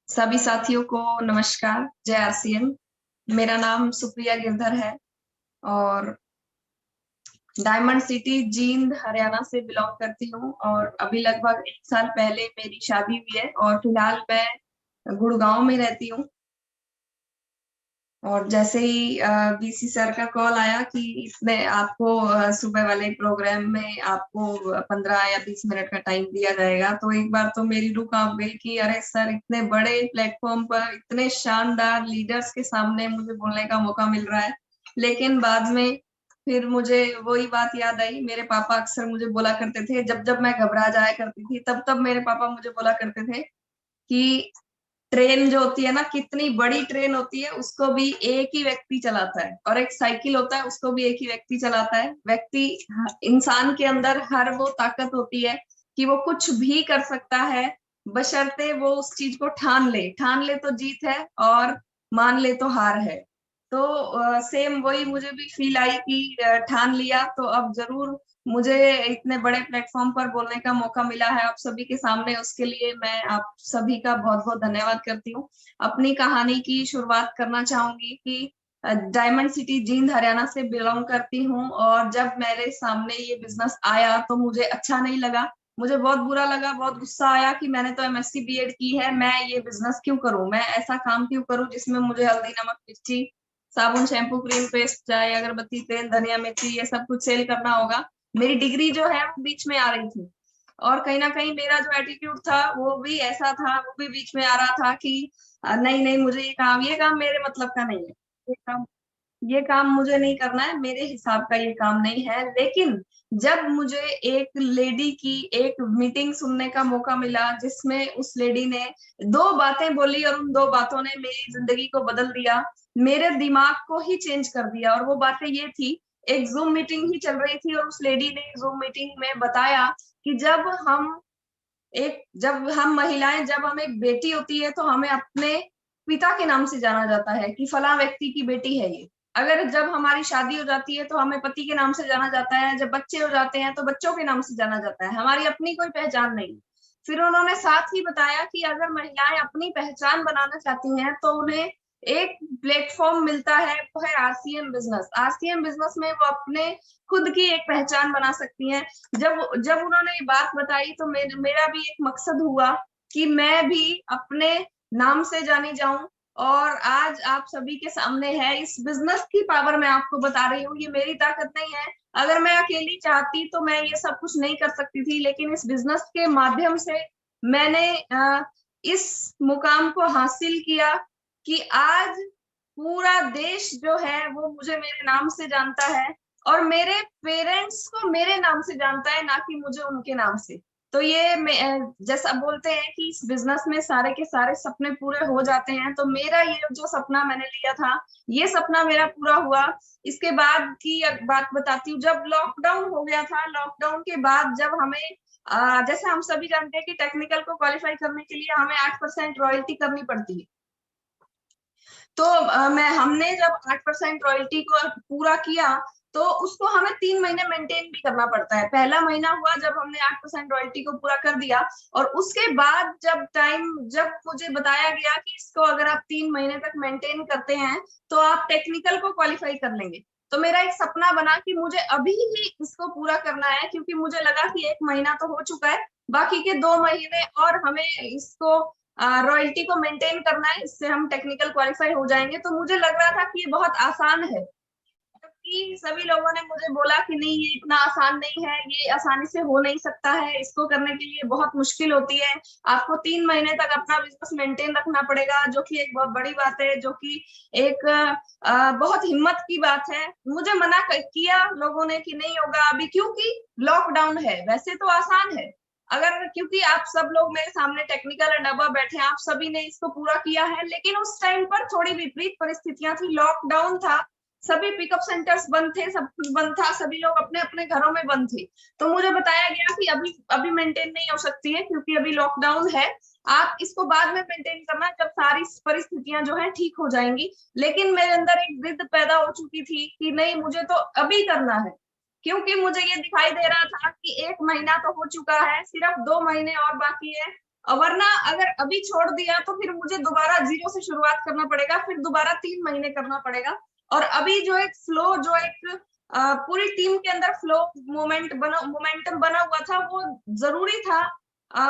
सभी साथियों को नमस्कार। जय आरसीएम। मेरा नाम सुप्रिया गिरधर है और डायमंड सिटी जींद हरियाणा से बिलोंग करती हूँ और अभी लगभग 1 साल पहले मेरी शादी हुई है और फिलहाल मैं गुड़गांव में रहती हूँ। और जैसे ही बीसी सर का कॉल आया कि इसमें आपको सुबह वाले प्रोग्राम में आपको 15 या 20 मिनट का टाइम दिया जाएगा, तो एक बार तो मेरी रूह कांप गई कि अरे सर, इतने बड़े प्लेटफॉर्म पर इतने शानदार लीडर्स के सामने मुझे बोलने का मौका मिल रहा है। लेकिन बाद में फिर मुझे वही बात याद आई। मेरे पापा अक्सर मुझे बोला करते थे, जब जब मैं घबरा जाया करती थी तब तब मेरे पापा मुझे बोला करते थे कि ट्रेन जो होती है ना, कितनी बड़ी ट्रेन होती है उसको भी एक ही व्यक्ति चलाता है, और एक साइकिल होता है उसको भी एक ही व्यक्ति चलाता है। व्यक्ति, इंसान के अंदर हर वो ताकत होती है कि वो कुछ भी कर सकता है, बशर्ते वो उस चीज को ठान ले तो जीत है, और मान ले तो हार है। तो सेम वही मुझे भी फील आई कि ठान लिया तो अब जरूर मुझे इतने बड़े प्लेटफॉर्म पर बोलने का मौका मिला है आप सभी के सामने। उसके लिए मैं आप सभी का बहुत बहुत धन्यवाद करती हूँ। अपनी कहानी की शुरुआत करना चाहूंगी कि डायमंड सिटी जींद हरियाणा से बिलोंग करती हूँ, और जब मेरे सामने ये बिजनेस आया तो मुझे अच्छा नहीं लगा। मुझे बहुत बुरा लगा, बहुत गुस्सा आया कि मैंने तो एमएससी बीएड की है, मैं ये बिजनेस क्यों करूं, मैं ऐसा काम क्यों करूं जिसमें मुझे हल्दी नमक मिर्ची साबुन शैम्पू क्रीम पेस्ट चाय अगरबत्ती तेल धनिया मिर्ची ये सब कुछ सेल करना होगा। मेरी डिग्री जो है वो बीच में आ रही थी, और कहीं ना कहीं मेरा जो एटीट्यूड था वो भी ऐसा था, वो भी बीच में आ रहा था कि नहीं नहीं, मुझे ये काम मेरे मतलब का नहीं है। ये काम ये काम मुझे नहीं करना है, मेरे हिसाब का ये काम नहीं है। लेकिन जब मुझे एक लेडी की एक मीटिंग सुनने का मौका मिला जिसमें उस लेडी ने 2 बातें बोली और उन 2 बातों ने मेरी जिंदगी को बदल दिया, मेरे दिमाग को ही चेंज कर दिया। और वो बातें ये थी, एक जूम मीटिंग ही चल रही थी और उस लेडी ने जूम मीटिंग में बताया कि जब हम महिलाएं, जब हम एक बेटी होती है तो हमें अपने पिता के नाम से जाना जाता है कि फला व्यक्ति की बेटी है ये। अगर जब हमारी शादी हो जाती है तो हमें पति के नाम से जाना जाता है, जब बच्चे हो जाते हैं तो बच्चों के नाम से जाना जाता है, हमारी अपनी कोई पहचान नहीं। फिर उन्होंने साथ ही बताया कि अगर महिलाएं अपनी पहचान बनाना चाहती हैं तो उन्हें एक प्लेटफॉर्म मिलता है, वो है आरसीएम बिजनेस। आरसीएम बिजनेस में वो अपने खुद की एक पहचान बना सकती हैं। जब जब उन्होंने ये बात बताई तो मेरा भी एक मकसद हुआ कि मैं भी अपने नाम से जानी जाऊं। और आज आप सभी के सामने है, इस बिजनेस की पावर मैं आपको बता रही हूँ, ये मेरी ताकत नहीं है। अगर मैं अकेली चाहती तो मैं ये सब कुछ नहीं कर सकती थी, लेकिन इस बिजनेस के माध्यम से मैंने इस मुकाम को हासिल किया कि आज पूरा देश जो है वो मुझे मेरे नाम से जानता है, और मेरे पेरेंट्स को मेरे नाम से जानता है, ना कि मुझे उनके नाम से। तो जैसा बोलते हैं कि इस बिजनेस में सारे के सारे सपने पूरे हो जाते हैं, तो मेरा ये जो सपना मैंने लिया था, ये सपना मेरा पूरा हुआ। इसके बाद की एक बात बताती हूँ। जब लॉकडाउन हो गया था, लॉकडाउन के बाद जब हमें जैसे हम सभी जानते हैं कि टेक्निकल को क्वालिफाई करने के लिए हमें 8% रॉयल्टी करनी पड़ती है। तो हमने जब 8% रॉयल्टी को पूरा किया तो उसको हमें 3 महीने मेंटेन भी करना पड़ता है। पहला महीना हुआ जब हमने 8% रॉयल्टी को पूरा कर दिया, और उसके बाद जब मुझे बताया गया कि इसको अगर आप 3 महीने तक मेंटेन करते हैं तो आप टेक्निकल को क्वालिफाई कर लेंगे। तो मेरा एक सपना बना कि मुझे अभी ही इसको पूरा करना है, क्योंकि मुझे लगा कि 1 महीना तो हो चुका है, बाकी के 2 महीने और हमें इसको रॉयल्टी को मेंटेन करना है, इससे हम टेक्निकल क्वालिफाई हो जाएंगे। तो मुझे लग रहा था कि ये बहुत आसान है, जबकि सभी लोगों ने मुझे बोला कि नहीं, ये इतना आसान नहीं है, ये आसानी से हो नहीं सकता है, इसको करने के लिए बहुत मुश्किल होती है, आपको 3 महीने तक अपना बिजनेस मेंटेन रखना पड़ेगा, जो कि एक बहुत बड़ी बात है, जो कि एक बहुत हिम्मत की बात है। मुझे किया लोगों ने कि नहीं होगा अभी, क्योंकि लॉकडाउन है। वैसे तो आसान है, अगर क्योंकि आप सब लोग मेरे सामने टेक्निकल एंड अबव बैठे हैं, आप सभी ने इसको पूरा किया है, लेकिन उस टाइम पर थोड़ी विपरीत परिस्थितियां थी, लॉकडाउन था, सभी पिकअप सेंटर्स बंद थे, सब कुछ बंद था, सभी लोग अपने अपने घरों में बंद थे। तो मुझे बताया गया कि अभी अभी मेंटेन नहीं हो सकती है, क्योंकि अभी लॉकडाउन है, आप इसको बाद में मेंटेन करना जब सारी परिस्थितियां जो है ठीक हो जाएंगी। लेकिन मेरे अंदर एक जिद पैदा हो चुकी थी कि नहीं, मुझे तो अभी करना है, क्योंकि मुझे ये दिखाई दे रहा था कि 1 महीना तो हो चुका है, सिर्फ 2 महीने और बाकी है, वरना अगर अभी छोड़ दिया तो फिर मुझे दोबारा जीरो से शुरुआत करना पड़ेगा, फिर दोबारा 3 महीने करना पड़ेगा। और अभी जो एक फ्लो, जो एक पूरी टीम के अंदर फ्लो मोमेंटम बना हुआ था, वो जरूरी था।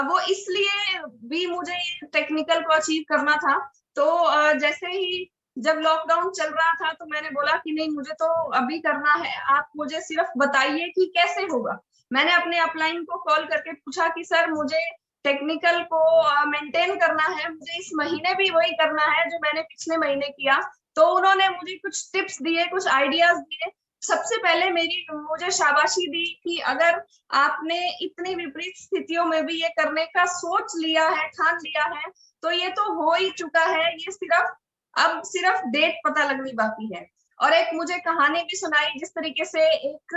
वो इसलिए भी मुझे टेक्निकल को अचीव करना था। तो जैसे ही जब लॉकडाउन चल रहा था तो मैंने बोला कि नहीं, मुझे तो अभी करना है, आप मुझे सिर्फ बताइए कि कैसे होगा। मैंने अपने अपलाइन को कॉल करके पूछा कि सर, मुझे टेक्निकल को मेंटेन करना है, मुझे इस महीने भी वही करना है जो मैंने पिछले महीने किया। तो उन्होंने मुझे कुछ टिप्स दिए, कुछ आइडियाज दिए। सबसे पहले मुझे शाबाशी दी कि अगर आपने इतनी विपरीत स्थितियों में भी ये करने का सोच लिया है, ठान लिया है, तो ये तो हो ही चुका है, ये सिर्फ डेट पता लगनी बाकी है। और एक मुझे कहानी भी सुनाई, जिस तरीके से एक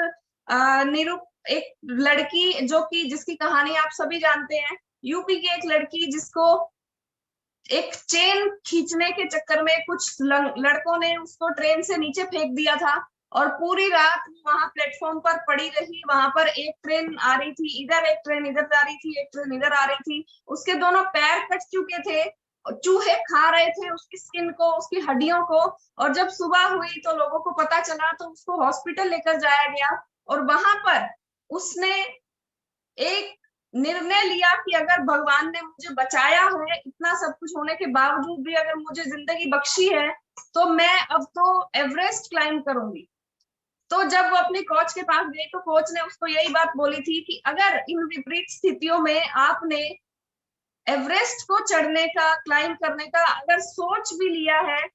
लड़की, जिसकी कहानी आप सभी जानते हैं, यूपी की एक लड़की जिसको एक चेन खींचने के चक्कर में कुछ लड़कों ने उसको ट्रेन से नीचे फेंक दिया था, और पूरी रात वहां प्लेटफॉर्म पर पड़ी रही। वहां पर एक ट्रेन आ रही थी इधर, एक ट्रेन इधर जा रही थी, एक ट्रेन इधर आ रही थी। उसके दोनों पैर कट चुके थे, चूहे खा रहे थे उसकी स्किन को, उसकी हड्डियों को। और जब सुबह हुई तो लोगों को पता चला, तो उसको हॉस्पिटल लेकर जाया गया। और वहां पर उसने एक निर्णय लिया कि अगर भगवान ने मुझे बचाया है, इतना सब कुछ होने के बावजूद भी अगर मुझे जिंदगी बख्शी है, तो मैं अब तो एवरेस्ट क्लाइंब करूंगी। तो जब वो अपने कोच के पास गई तो कोच ने उसको यही बात बोली थी कि अगर इन विपरीत स्थितियों में आपने एवरेस्ट को चढ़ने का, क्लाइंब करने का अगर सोच भी लिया है,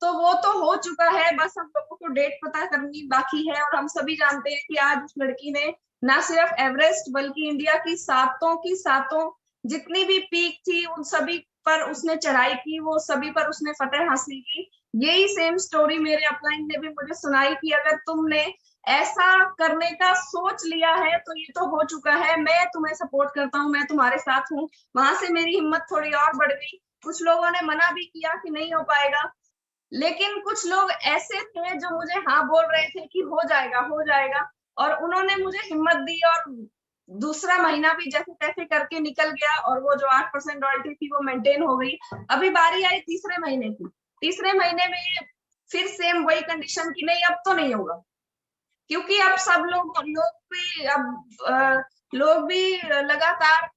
तो वो तो हो चुका है, बस हम लोगों को डेट पता करनी बाकी है। और हम सभी जानते हैं कि आज उस लड़की ने ना सिर्फ एवरेस्ट बल्कि इंडिया की सातों जितनी भी पीक थी उन सभी पर उसने चढ़ाई की, वो सभी पर उसने फतेह हासिल की। यही सेम स्टोरी मेरे अपलाइन ने भी मुझे सुनाई कि अगर तुमने ऐसा करने का सोच लिया है तो ये तो हो चुका है, मैं तुम्हें सपोर्ट करता हूँ, मैं तुम्हारे साथ हूँ। वहां से मेरी हिम्मत थोड़ी और बढ़ गई। कुछ लोगों ने मना भी किया कि नहीं हो पाएगा, लेकिन कुछ लोग ऐसे थे जो मुझे हाँ बोल रहे थे कि हो जाएगा, हो जाएगा। और उन्होंने मुझे हिम्मत दी, और दूसरा महीना भी जैसे तैसे करके निकल गया, और वो जो 8% रॉयल्टी थी वो मेंटेन हो गई। अभी बारी आई तीसरे महीने की। तीसरे महीने में फिर सेम वही कंडीशन की, नहीं अब तो नहीं होगा, क्योंकि अब सब लोग भी लगातार,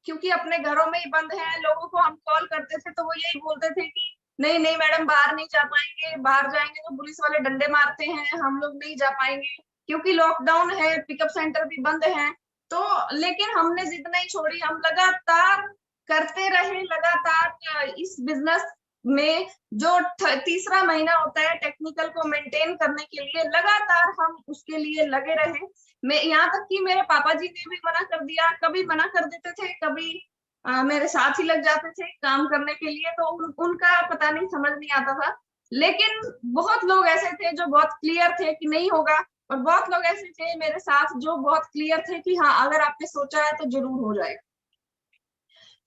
क्योंकि अपने घरों में ही बंद हैं। लोगों को हम कॉल करते थे तो वो यही बोलते थे कि नहीं नहीं मैडम, बाहर नहीं जा पाएंगे, बाहर जाएंगे तो पुलिस वाले डंडे मारते हैं, हम लोग नहीं जा पाएंगे क्योंकि लॉकडाउन है, पिकअप सेंटर भी बंद है। तो लेकिन हमने जिद नहीं छोड़ी, हम लगातार करते रहे, लगातार इस बिजनेस में जो तीसरा महीना होता है टेक्निकल को मेंटेन करने के लिए, लगातार हम उसके लिए लगे रहे। मैं यहाँ तक कि मेरे पापा जी ने भी मना कर दिया, कभी मना कर देते थे, कभी मेरे साथ ही लग जाते थे काम करने के लिए। तो उनका पता नहीं, समझ नहीं आता था। लेकिन बहुत लोग ऐसे थे जो बहुत क्लियर थे कि नहीं होगा, और बहुत लोग ऐसे थे मेरे साथ जो बहुत क्लियर थे कि हाँ, अगर आपने सोचा है तो जरूर हो जाएगा।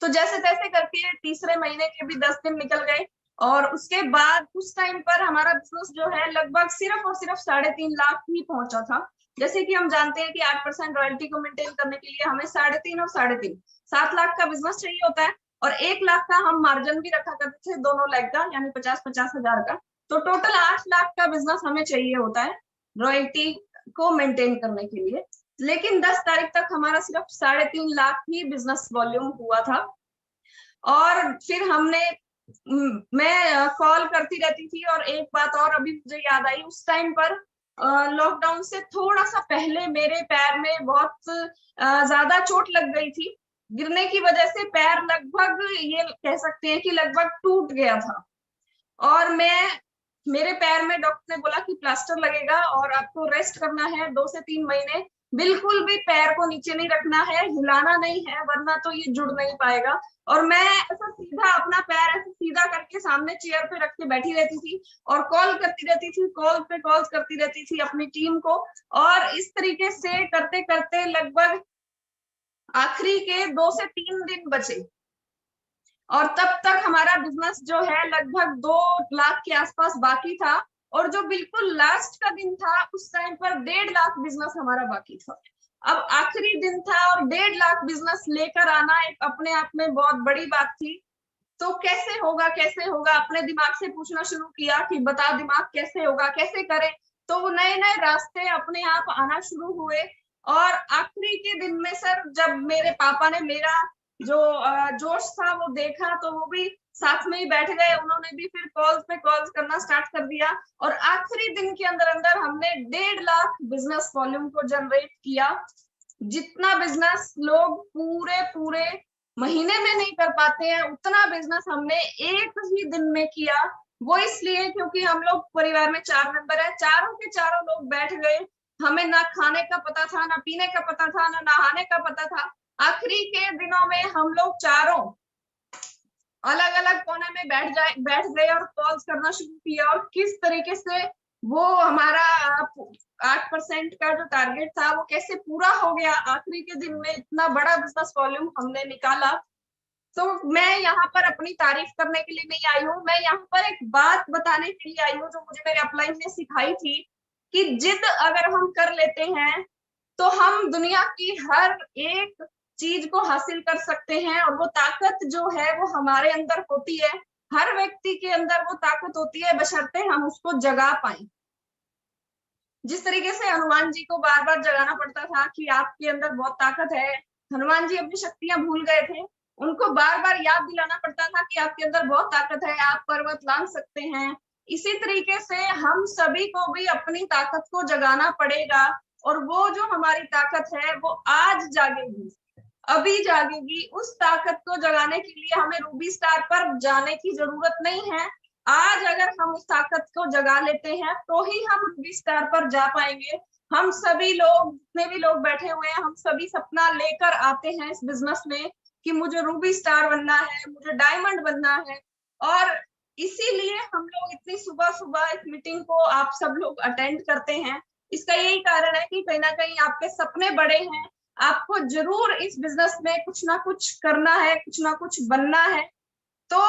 तो जैसे तैसे करके तीसरे महीने के भी 10 दिन निकल गए, और उसके बाद उस टाइम पर हमारा बिजनेस जो है लगभग सिर्फ और सिर्फ 3.5 लाख ही पहुंचा था। जैसे कि हम जानते हैं कि 8% रॉयल्टी को मेंटेन करने के लिए हमें 3.5 और 3.5 7 लाख का बिजनेस चाहिए होता है। और 1 लाख का हम मार्जिन भी रखा करते थे दोनों लेग का, यानी 50-50 हजार का। तो टोटल 8 लाख का बिजनेस हमें चाहिए होता है रॉयल्टी को मेंटेन करने के लिए। लेकिन 10 तारीख तक हमारा सिर्फ 3.5 लाख ही बिजनेस वॉल्यूम हुआ था। और फिर मैं कॉल करती रहती थी। और एक बात और अभी मुझे याद आई, उस टाइम पर लॉकडाउन से थोड़ा सा पहले मेरे पैर में बहुत ज्यादा चोट लग गई थी। गिरने की वजह से पैर लगभग, ये कह सकते हैं कि लगभग टूट गया था। और मेरे पैर में डॉक्टर ने बोला कि प्लास्टर लगेगा और आपको रेस्ट करना है 2 से 3 महीने। बिल्कुल भी पैर को नीचे नहीं रखना है, हिलाना नहीं है, वरना तो ये जुड़ नहीं पाएगा। और मैं ऐसा सीधा, अपना पैर ऐसे सीधा करके सामने चेयर पे रख के बैठी रहती थी, और कॉल करती रहती थी, कॉल पे कॉल करती रहती थी अपनी टीम को। और इस तरीके से करते करते लगभग आखिरी के 2 से 3 दिन बचे, और तब तक हमारा बिजनेस जो है लगभग 2 लाख के आसपास बाकी था। और जो बिल्कुल लास्ट का दिन था उस टाइम पर 1.5 लाख बिजनेस हमारा बाकी था। अब आखिरी दिन था और 1.5 लाख बिजनेस लेकर आना एक अपने आप में बहुत बड़ी बात थी। तो कैसे होगा, कैसे होगा, अपने दिमाग से पूछना शुरू किया कि बता दिमाग कैसे होगा, कैसे करें। तो वो नए नए रास्ते अपने आप आना शुरू हुए। और आखिरी के दिन में सर, जब मेरे पापा ने मेरा जो जोश था वो देखा, तो वो भी साथ में ही बैठ गए। उन्होंने भी फिर कॉल्स पे कॉल्स करना स्टार्ट कर दिया और आखिरी दिन के अंदर अंदर हमने 1.5 लाख बिजनेस वॉल्यूम को जनरेट किया। जितना बिजनेस लोग पूरे पूरे महीने में नहीं कर पाते हैं, उतना बिजनेस हमने एक ही दिन में किया। वो इसलिए क्योंकि हम लोग परिवार में 4 मेंबर है, चारों के चारों लोग बैठ गए। हमें ना खाने का पता था, ना पीने का पता था, ना नहाने का पता था। आखिरी के दिनों में हम लोग चारों अलग अलग कोने में बैठ गए और कॉल्स करना शुरू किया। और किस तरीके से वो हमारा 8% का जो टारगेट था वो कैसे पूरा हो गया, आखिरी के दिन में इतना बड़ा बिजनेस वॉल्यूम हमने निकाला। तो मैं यहाँ पर अपनी तारीफ करने के लिए नहीं आई हूँ, मैं यहाँ पर एक बात बताने के लिए आई हूँ जो मुझे मेरे अपलाइन ने सिखाई थी कि जिद अगर हम कर लेते हैं तो हम दुनिया की हर एक चीज को हासिल कर सकते हैं। और वो ताकत जो है वो हमारे अंदर होती है, हर व्यक्ति के अंदर वो ताकत होती है, बशर्ते हम उसको जगा पाए। जिस तरीके से हनुमान जी को बार बार जगाना पड़ता था कि आपके अंदर बहुत ताकत है, हनुमान जी अपनी शक्तियां भूल गए थे, उनको बार बार याद दिलाना पड़ता था कि आपके अंदर बहुत ताकत है, आप पर्वत लांघ सकते हैं। इसी तरीके से हम सभी को भी अपनी ताकत को जगाना पड़ेगा। और वो जो हमारी ताकत है वो आज जागेगी, अभी जागेगी। उस ताकत को जगाने के लिए हमें रूबी स्टार पर जाने की जरूरत नहीं है। आज अगर हम उस ताकत को जगा लेते हैं तो ही हम रूबी स्टार पर जा पाएंगे। हम सभी लोग, जितने भी लोग बैठे हुए हैं, हम सभी सपना लेकर आते हैं इस बिजनेस में कि मुझे रूबी स्टार बनना है, मुझे डायमंड बनना है। और इसीलिए हम लोग इतनी सुबह सुबह इस मीटिंग को आप सब लोग अटेंड करते हैं। इसका यही कारण है कि कहीं ना कहीं आपके सपने बड़े हैं, आपको जरूर इस बिजनेस में कुछ ना कुछ करना है, कुछ ना कुछ बनना है। तो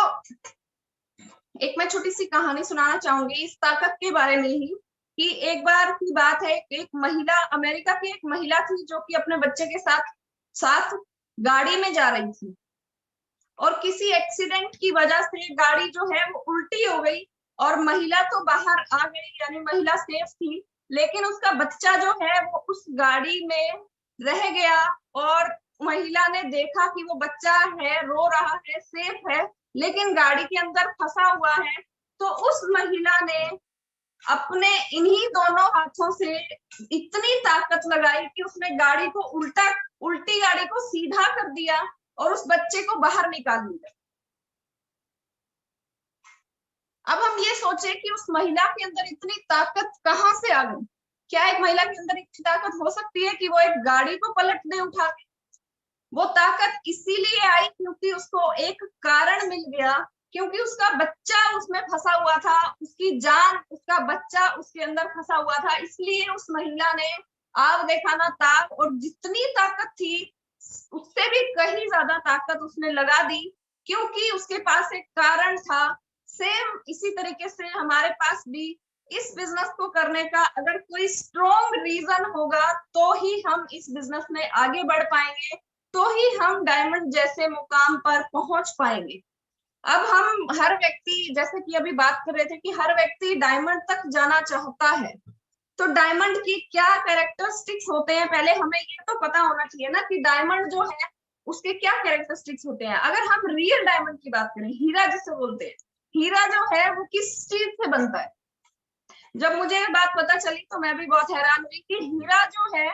एक मैं छोटी सी कहानी सुनाना चाहूंगी इस ताकत के बारे में ही। कि एक बार की बात है, एक महिला, अमेरिका की एक महिला थी जो कि अपने बच्चे के साथ साथ गाड़ी में जा रही थी और किसी एक्सीडेंट की वजह से गाड़ी जो है वो उल्टी हो गई और महिला तो बाहर आ गई, यानी महिला सेफ थी, लेकिन उसका बच्चा जो है वो उस गाड़ी में रह गया। और महिला ने देखा कि वो बच्चा है, रो रहा है, सेफ है, लेकिन गाड़ी के अंदर फंसा हुआ है। तो उस महिला ने अपने इन्हीं दोनों हाथों से इतनी ताकत लगाई कि उसने गाड़ी को उल्टी गाड़ी को सीधा कर दिया और उस बच्चे को बाहर निकाल दिया। अब हम ये सोचे कि उस महिला के अंदर इतनी ताकत कहाँ से आ गई। क्या एक महिला के अंदर इतनी ताकत हो सकती है कि वो एक गाड़ी को पलट दे उठा के? वो ताकत इसीलिए आई क्योंकि उसको एक कारण मिल गया, क्योंकि उसका बच्चा उसमें फंसा हुआ था, उसकी जान, उसका बच्चा उसके अंदर फंसा हुआ था। इसलिए उस महिला ने आग देखा ना ताक, और जितनी ताकत थी उससे भी कहीं ज्यादा ताकत उसने लगा दी, क्योंकि उसके पास एक कारण था। सेम इसी तरीके से हमारे पास भी इस बिजनेस को करने का अगर कोई स्ट्रॉन्ग रीजन होगा तो ही हम इस बिजनेस में आगे बढ़ पाएंगे, तो ही हम डायमंड जैसे मुकाम पर पहुंच पाएंगे। अब हम हर व्यक्ति, जैसे कि अभी बात कर रहे थे कि हर व्यक्ति डायमंड तक जाना चाहता है, तो डायमंड की क्या कैरेक्टरिस्टिक्स होते हैं, पहले हमें ये तो पता होना चाहिए ना कि डायमंड जो है उसके क्या कैरेक्टरिस्टिक्स होते हैं। अगर हम रियल डायमंड की बात करें, हीरा जिसे बोलते हैं, हीरा जो है वो किस चीज से बनता है? जब मुझे ये बात पता चली तो मैं भी बहुत हैरान हुई कि हीरा जो है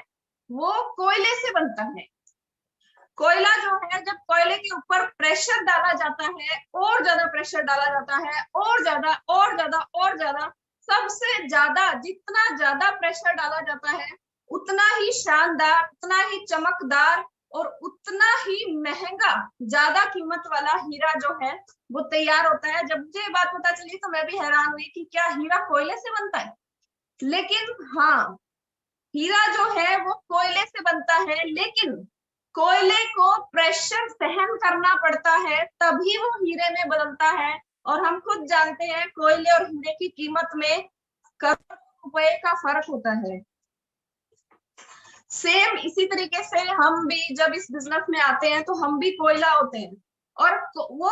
वो कोयले से बनता है। कोयला जो है, जब कोयले के ऊपर प्रेशर डाला जाता है, और ज्यादा प्रेशर डाला जाता है, और ज्यादा और ज्यादा और ज्यादा, सबसे ज्यादा जितना ज्यादा प्रेशर डाला जाता है उतना ही शानदार, उतना ही चमकदार और उतना ही महंगा, ज्यादा कीमत वाला हीरा जो है वो तैयार होता है। जब मुझे ये बात पता चली तो मैं भी हैरान हुई कि क्या हीरा कोयले से बनता है? लेकिन हाँ, हीरा जो है वो कोयले से बनता है, लेकिन कोयले को प्रेशर सहन करना पड़ता है तभी वो हीरे में बदलता है। और हम खुद जानते हैं कोयले और हीरे की कीमत में करोड़ों रुपए का फर्क होता है। सेम इसी तरीके से हम भी जब इस बिजनेस में आते हैं तो हम भी कोयला होते हैं, और वो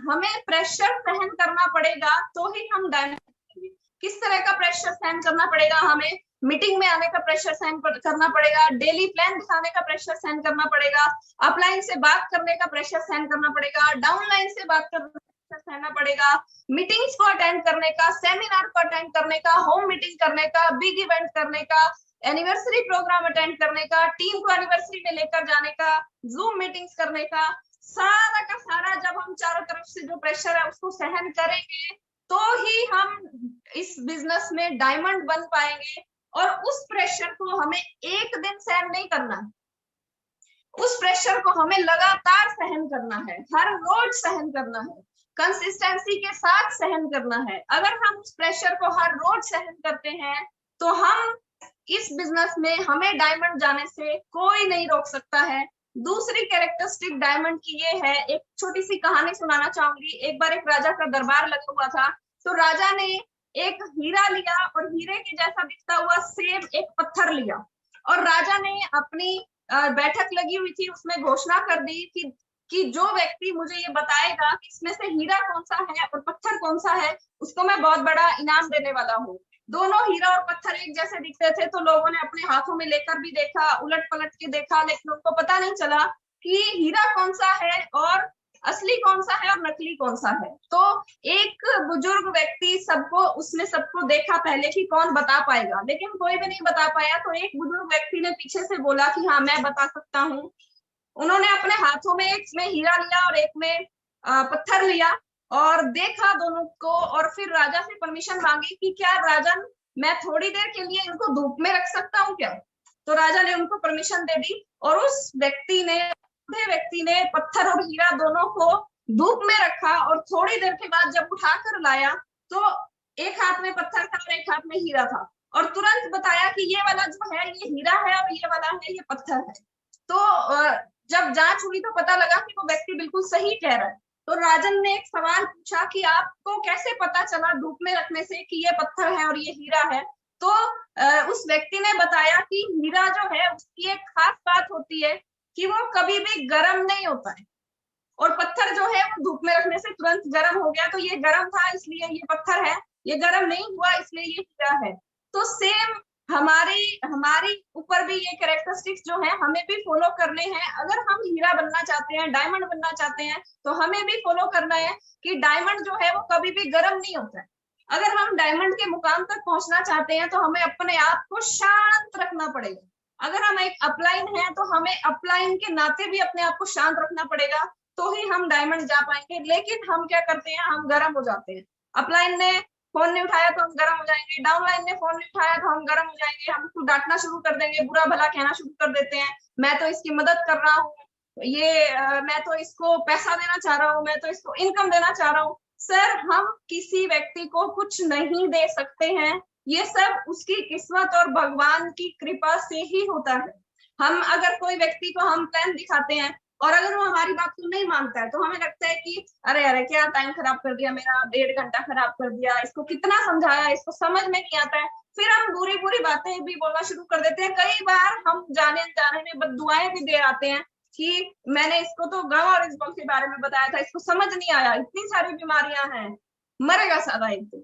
हमें प्रेशर सहन करना पड़ेगा तो ही हम डायमंड बनेंगे। किस तरह का प्रेशर सहन करना पड़ेगा हमें? मीटिंग में आने का प्रेशर सहन करना पड़ेगा, डेली प्लान दिखाने का प्रेशर सहन करना पड़ेगा, अपलाइन से बात करने का प्रेशर सहन करना पड़ेगा, डाउनलाइन से बात करने का प्रेशर सहना पड़ेगा, मीटिंग्स को अटेंड करने का, सेमिनार को अटेंड करने का, होम मीटिंग करने का, बिग इवेंट करने का, एनिवर्सरी प्रोग्राम अटेंड करने का, टीम को एनिवर्सरी में लेकर जाने का, जूम मीटिंग्स करने का, सारा का सारा जब हम चारों तरफ से जो प्रेशर है उसको सहन करेंगे तो ही हम इस बिजनेस में डायमंड बन पाएंगे। और उस प्रेशर को हमें एक दिन सहन नहीं करना है, उस प्रेशर को हमें लगातार सहन करना है, हर रोज सहन करना है, कंसिस्टेंसी के साथ सहन करना है। अगर हम उस प्रेशर को हर रोज सहन करते हैं तो हम इस बिजनेस में, हमें डायमंड जाने से कोई नहीं रोक सकता है। दूसरी कैरेक्टरिस्टिक डायमंड की ये है, एक छोटी सी कहानी सुनाना चाहूंगी। एक बार एक राजा का दरबार लगा हुआ था, तो राजा ने एक हीरा लिया और हीरे के जैसा दिखता हुआ सेम एक पत्थर लिया, और राजा ने अपनी बैठक लगी हुई थी उसमें घोषणा कर दी कि जो व्यक्ति मुझे ये बताएगा कि इसमें से हीरा कौन सा है और पत्थर कौन सा है, उसको मैं बहुत बड़ा इनाम देने वाला हूँ। दोनों हीरा और पत्थर एक जैसे दिखते थे, तो लोगों ने अपने हाथों में लेकर भी देखा, उलट पलट के देखा, लेकिन उनको पता नहीं चला कि हीरा कौन सा है और असली कौन सा है और नकली कौन सा है। तो एक बुजुर्ग व्यक्ति उसने सबको देखा पहले कि कौन बता पाएगा, लेकिन कोई भी नहीं बता पाया। तो एक बुजुर्ग व्यक्ति ने पीछे से बोला कि हाँ मैं बता सकता हूँ। उन्होंने अपने हाथों में एक में हीरा लिया और एक में पत्थर लिया और देखा दोनों को, और फिर राजा से परमिशन मांगी कि क्या राजन, मैं थोड़ी देर के लिए इनको धूप में रख सकता हूँ क्या? तो राजा ने उनको परमिशन दे दी, और उस व्यक्ति ने पत्थर और हीरा दोनों को धूप में रखा, और थोड़ी देर के बाद जब उठाकर लाया तो एक हाथ में पत्थर था और एक हाथ में हीरा था, और तुरंत बताया कि ये वाला जो है ये हीरा है और ये वाला है ये पत्थर है। तो जब जांच हुई तो पता लगा कि वो व्यक्ति बिल्कुल सही कह रहा है। तो राजन ने एक सवाल पूछा कि आपको कैसे पता चला धूप में रखने से कि ये पत्थर है और ये हीरा है? तो उस व्यक्ति ने बताया कि हीरा जो है उसकी एक खास बात होती है कि वो कभी भी गर्म नहीं होता है, और पत्थर जो है वो धूप में रखने से तुरंत गर्म हो गया, तो ये गर्म था इसलिए ये पत्थर है, ये गर्म नहीं हुआ इसलिए ये हीरा है। तो सेम हमारी ऊपर भी ये कैरेक्टरिस्टिक्स जो है हमें भी फॉलो करने हैं। अगर हम हीरा बनना चाहते हैं, डायमंड बनना चाहते हैं, तो हमें भी फॉलो करना है कि डायमंड जो है वो कभी भी गर्म नहीं होता है। अगर हम डायमंड के मुकाम तक पहुंचना चाहते हैं तो हमें अपने आप को शांत रखना पड़ेगा। अगर हम एक अपलाइन है तो हमें अपलाइन के नाते भी अपने आप को शांत रखना पड़ेगा, तो ही हम डायमंड जा पाएंगे। लेकिन हम क्या करते हैं, हम गर्म हो जाते हैं। अपलाइन ने फोन नहीं उठाया तो हम गर्म हो जाएंगे, डाउनलाइन ने फोन नहीं उठाया तो हम गर्म हो जाएंगे, हम उसको डांटना शुरू कर देंगे, बुरा भला कहना शुरू कर देते हैं, मैं तो इसकी मदद कर रहा हूँ, मैं तो इसको पैसा देना चाह रहा हूँ, मैं तो इसको इनकम देना चाह रहा हूँ। सर, हम किसी व्यक्ति को कुछ नहीं दे सकते हैं, ये सब उसकी किस्मत और भगवान की कृपा से ही होता है। हम अगर कोई व्यक्ति को हम प्लान दिखाते हैं और अगर वो हमारी बात को नहीं मानता है तो हमें लगता है कि अरे अरे क्या टाइम खराब कर दिया मेरा, 1.5 घंटा खराब कर दिया, इसको कितना समझाया, इसको समझ में नहीं आता है। फिर हम बुरी बुरी बातें भी बोलना शुरू कर देते हैं। कई बार हम जाने अनजाने में बद्दुआएं भी दे आते हैं कि मैंने इसको तो गम और इस बम के बारे में बताया था, इसको समझ नहीं आया, इतनी सारी बीमारियां हैं, मरेगा सादा एक दिन।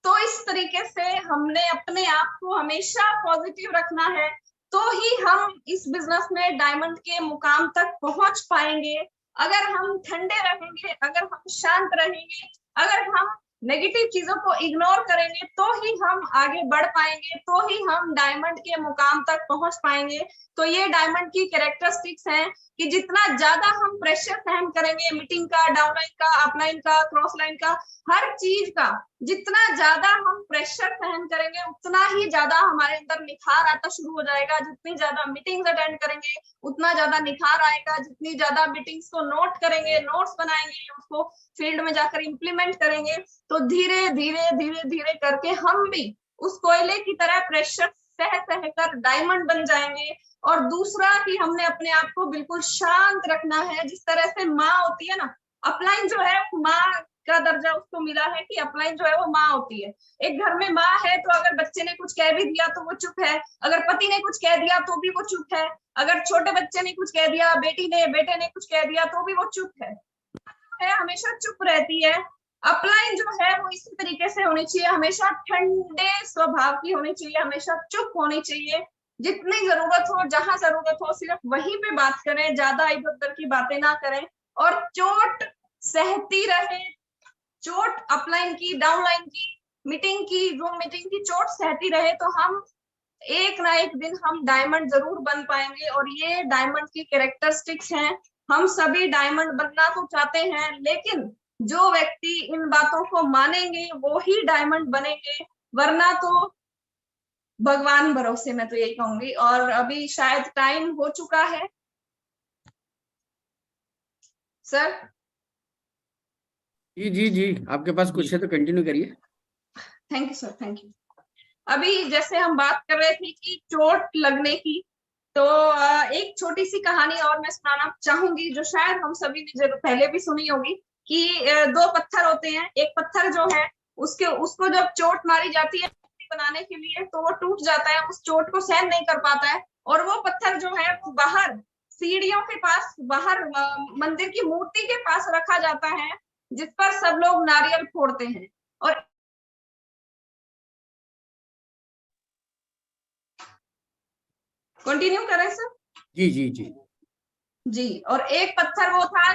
तो इस तरीके से हमने अपने आप को हमेशा पॉजिटिव रखना है, तो ही हम इस बिजनेस में डायमंड के मुकाम तक पहुंच पाएंगे। अगर हम ठंडे रहेंगे, अगर हम शांत रहेंगे, अगर हम नेगेटिव चीजों को इग्नोर करेंगे, तो ही हम आगे बढ़ पाएंगे, तो ही हम डायमंड के मुकाम तक पहुंच पाएंगे। तो ये डायमंड की कैरेक्टरिस्टिक्स हैं कि जितना ज्यादा हम प्रेशर सहन करेंगे, मीटिंग का, डाउनलाइन का, अपलाइन का, क्रॉस लाइन का, हर चीज का जितना ज्यादा हम प्रेशर सहन करेंगे उतना ही ज्यादा हमारे अंदर निखार आता शुरू हो जाएगा। जितनी ज्यादा मीटिंग्स अटेंड करेंगे उतना ज्यादा निखार आएगा, जितनी ज्यादा मीटिंग्स को नोट करेंगे, नोट्स बनाएंगे, उसको फील्ड में जाकर इम्प्लीमेंट करेंगे, तो धीरे धीरे धीरे धीरे करके हम भी उस कोयले की तरह प्रेशर सह सह कर डायमंड बन जाएंगे। और दूसरा कि हमने अपने आप को बिल्कुल शांत रखना है। जिस तरह से माँ होती है ना, अपलाइन जो है माँ का दर्जा उसको मिला है कि अपलाइन जो है वो माँ होती है। एक घर में माँ है तो अगर बच्चे ने कुछ कह भी दिया तो वो चुप है, अगर पति ने कुछ कह दिया तो भी वो चुप है, अगर छोटे बच्चे ने कुछ कह दिया, बेटे ने कुछ कह दिया तो भी वो चुप है, हमेशा चुप रहती है। अपलाइन जो है वो इसी तरीके से होनी चाहिए, हमेशा ठंडे स्वभाव की होनी चाहिए, हमेशा चुप होनी चाहिए। जितनी जरूरत हो, जहां जरूरत हो, सिर्फ वहीं पे बात करें, ज्यादा इधर उधर की बातें ना करें। और चोट सहती रहे, चोट अपलाइन की, डाउनलाइन की, मीटिंग की, जूम मीटिंग की चोट सहती रहे तो हम एक ना एक दिन हम डायमंड जरूर बन पाएंगे। और ये डायमंड की कैरेक्टरिस्टिक्स हैं। हम सभी डायमंड बनना तो चाहते हैं, लेकिन जो व्यक्ति इन बातों को मानेंगे वो ही डायमंड बनेंगे, वरना तो भगवान भरोसे, मैं तो यही कहूंगी। और अभी शायद टाइम हो चुका है सर। जी जी जी, आपके पास कुछ है तो कंटिन्यू करिए। Thank you sir, thank you. अभी जैसे हम बात कर रहे थे कि चोट लगने की, तो एक छोटी सी कहानी और मैं सुनाना चाहूंगी जो शायद हम सभी ने जरूर पहले भी सुनी होगी कि दो पत्थर होते हैं। एक पत्थर जो है उसको जब चोट मारी जाती है बनाने के लिए तो वो टूट जाता है, उस चोट को सहन नहीं कर पाता है, और वो पत्थर जो है वो बाहर सीढ़ियों के पास, बाहर मंदिर की मूर्ति के पास रखा जाता है, जिस पर सब लोग नारियल फोड़ते हैं। और कंटिन्यू करें सर? जी जी जी जी। और एक पत्थर वो था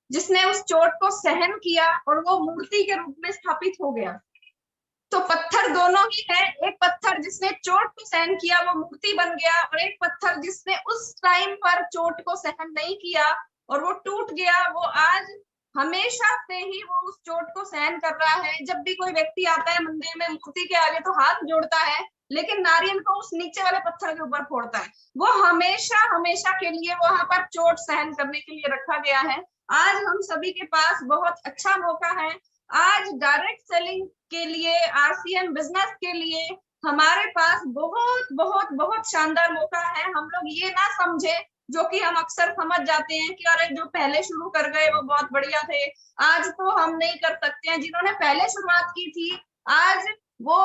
जिसने उस चोट को सहन किया और वो मूर्ति के रूप में स्थापित हो गया। तो पत्थर दोनों ही है, एक पत्थर जिसने चोट को सहन किया वो मूर्ति बन गया, और एक पत्थर जिसने उस टाइम पर चोट को सहन नहीं किया और वो टूट गया, वो आज हमेशा से ही वो उस चोट को सहन कर रहा है। जब भी कोई व्यक्ति आता है मंदिर में मूर्ति के आगे तो हाथ जोड़ता है, लेकिन नारियल को उस नीचे वाले पत्थर के ऊपर फोड़ता है। वो हमेशा हमेशा के लिए वहां पर चोट सहन करने के लिए रखा गया है। आज हम सभी के पास बहुत अच्छा मौका है। आज डायरेक्ट सेलिंग के लिए, आरसीएम बिजनेस के लिए हमारे पास बहुत बहुत बहुत शानदार मौका है। हम लोग ये ना समझे, जो कि हम अक्सर समझ जाते हैं कि अरे जो पहले शुरू कर गए वो बहुत बढ़िया थे, आज तो हम नहीं कर सकते हैं। जिन्होंने पहले शुरुआत की थी आज वो,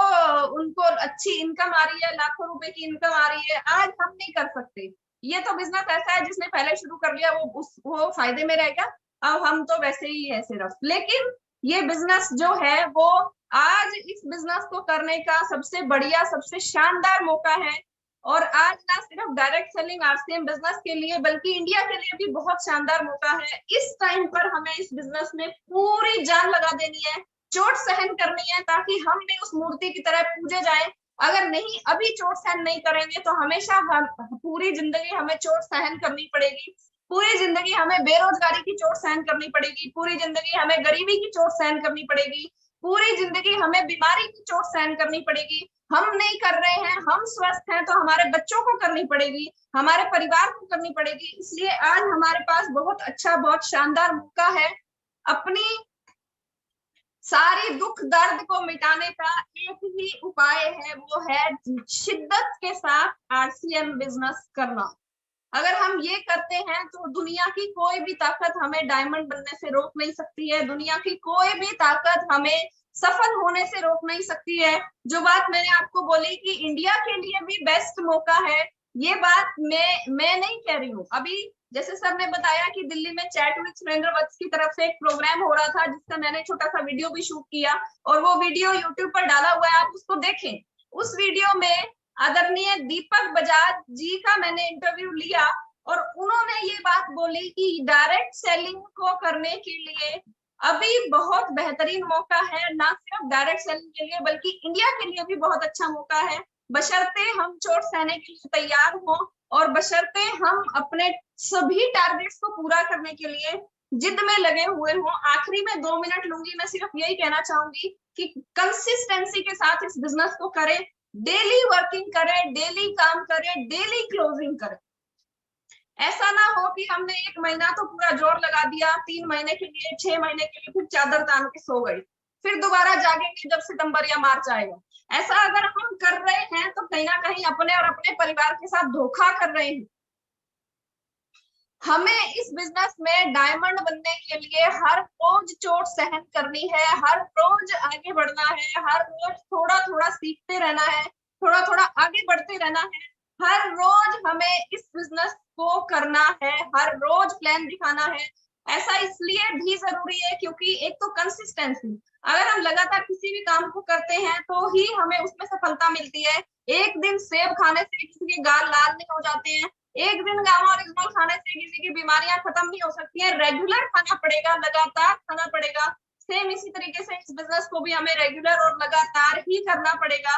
उनको अच्छी इनकम आ रही है, लाखों रुपए की इनकम आ रही है, आज हम नहीं कर सकते। ये तो बिजनेस ऐसा है जिसने पहले शुरू कर लिया वो फायदे में रहेगा। अब हम तो वैसे ही है सिर्फ। लेकिन ये बिजनेस जो है वो आज इस बिजनेस को करने का सबसे बढ़िया, सबसे शानदार मौका है। और आज ना सिर्फ डायरेक्ट सेलिंग आरसीएम बिजनेस के लिए बल्कि इंडिया के लिए भी बहुत शानदार मौका है। इस टाइम पर हमें इस बिजनेस में पूरी जान लगा देनी है, चोट सहन करनी है, ताकि हम भी उस मूर्ति की तरह पूजे जाएं। अगर नहीं अभी चोट सहन नहीं करेंगे तो हमेशा हम पूरी जिंदगी हमें चोट सहन करनी पड़ेगी। पूरी जिंदगी हमें बेरोजगारी की चोट सहन करनी पड़ेगी, पूरी जिंदगी हमें गरीबी की चोट सहन करनी पड़ेगी, पूरी जिंदगी हमें बीमारी की चोट सहन करनी पड़ेगी। हम नहीं कर रहे हैं, हम स्वस्थ हैं तो हमारे बच्चों को करनी पड़ेगी, हमारे परिवार को करनी पड़ेगी। इसलिए आज हमारे पास बहुत अच्छा, बहुत शानदार मौका है। अपनी सारी दुख दर्द को मिटाने का एक ही उपाय है, वो है शिद्दत के साथ आरसीएम बिजनेस करना। अगर हम ये करते हैं तो दुनिया की कोई भी ताकत हमें डायमंड बनने से रोक नहीं सकती है, दुनिया की कोई भी ताकत हमें सफल होने से रोक नहीं सकती है। जो बात मैंने आपको बोली कि इंडिया के लिए भी बेस्ट मौका है, ये बात मैं नहीं कह रही हूँ। अभी जैसे सर ने बताया कि दिल्ली में चैट विद सुरेंद्र वत्स की तरफ से एक प्रोग्राम हो रहा था, जिसका मैंने छोटा सा वीडियो भी शूट किया और वो वीडियो यूट्यूब पर डाला हुआ है, आप उसको देखें। उस वीडियो में आदरणीय दीपक बजाज जी का मैंने इंटरव्यू लिया और उन्होंने ये बात बोली कि डायरेक्ट सेलिंग को करने के लिए अभी बहुत बेहतरीन मौका है, ना सिर्फ डायरेक्ट सेलिंग के लिए बल्कि इंडिया के लिए भी बहुत अच्छा मौका है, बशर्ते हम चोट सहने के लिए तैयार हो और बशर्ते हम अपने सभी टारगेट्स को पूरा करने के लिए जिद में लगे हुए हो। आखिरी में 2 मिनट लूंगी, मैं सिर्फ यही कहना चाहूंगी कि कंसिस्टेंसी के साथ इस बिजनेस को करें, डेली वर्किंग करें, डेली काम करें, डेली क्लोजिंग करें। ऐसा ना हो कि हमने 1 महीना तो पूरा जोर लगा दिया, 3 महीने के लिए, 6 महीने के लिए फिर चादर तान के सो गई, फिर दोबारा जागेंगे जब सितंबर या मार्च आएगा। ऐसा अगर हम कर रहे हैं तो कहीं ना कहीं अपने और अपने परिवार के साथ धोखा कर रहे हैं। हमें इस बिजनेस में डायमंड बनने के लिए हर रोज चोट सहन करनी है, हर रोज आगे बढ़ना है, हर रोज थोड़ा थोड़ा सीखते रहना है, थोड़ा थोड़ा आगे बढ़ते रहना है। हर रोज हमें इस बिजनेस को करना है, हर रोज प्लान दिखाना है। ऐसा इसलिए भी जरूरी है क्योंकि एक तो कंसिस्टेंसी, अगर हम लगातार किसी भी काम को करते हैं तो ही हमें उसमें सफलता मिलती है। एक दिन सेब खाने से किसी के गाल लाल नहीं हो जाते हैं, एक दिन गामा ओरिजिनल खाने से किसी की बीमारियां खत्म नहीं हो सकती हैं। रेगुलर खाना पड़ेगा, लगातार खाना पड़ेगा। सेम इसी तरीके से इस बिजनेस को भी हमें रेगुलर और लगातार ही करना पड़ेगा।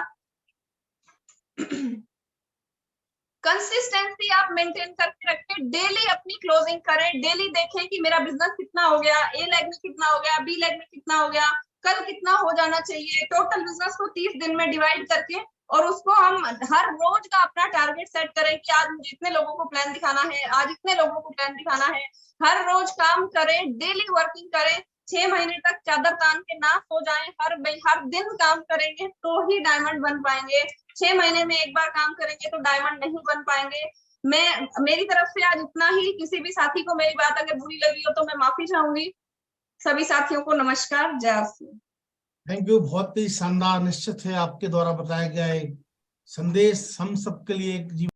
कंसिस्टेंसी आप मेंटेन करके रखें, डेली अपनी क्लोजिंग करें, डेली देखें कि मेरा बिजनेस कितना हो गया, ए लेग में कितना हो गया, बी लेग में कितना हो गया, कल कितना हो जाना चाहिए। टोटल बिजनेस को 30 दिन में डिवाइड करके और उसको हम हर रोज का अपना टारगेट सेट करें कि आज मुझे इतने लोगों को प्लान दिखाना है, आज इतने लोगों को प्लान दिखाना है। हर रोज काम करें, डेली वर्किंग करें, 6 महीने तक चादर तान के ना सो जाएं, हर दिन काम करेंगे तो ही डायमंड बन पाएंगे। 6 महीने में एक बार काम करेंगे तो डायमंड नहीं बन पाएंगे। मेरी तरफ से आज इतना ही। किसी भी साथी को मेरी बात अगर बुरी लगी हो तो मैं माफी चाहूंगी। सभी साथियों को नमस्कार, जय श्री। थैंक यू, बहुत ही शानदार। निश्चित है आपके द्वारा बताया गया एक संदेश हम सबके लिए एक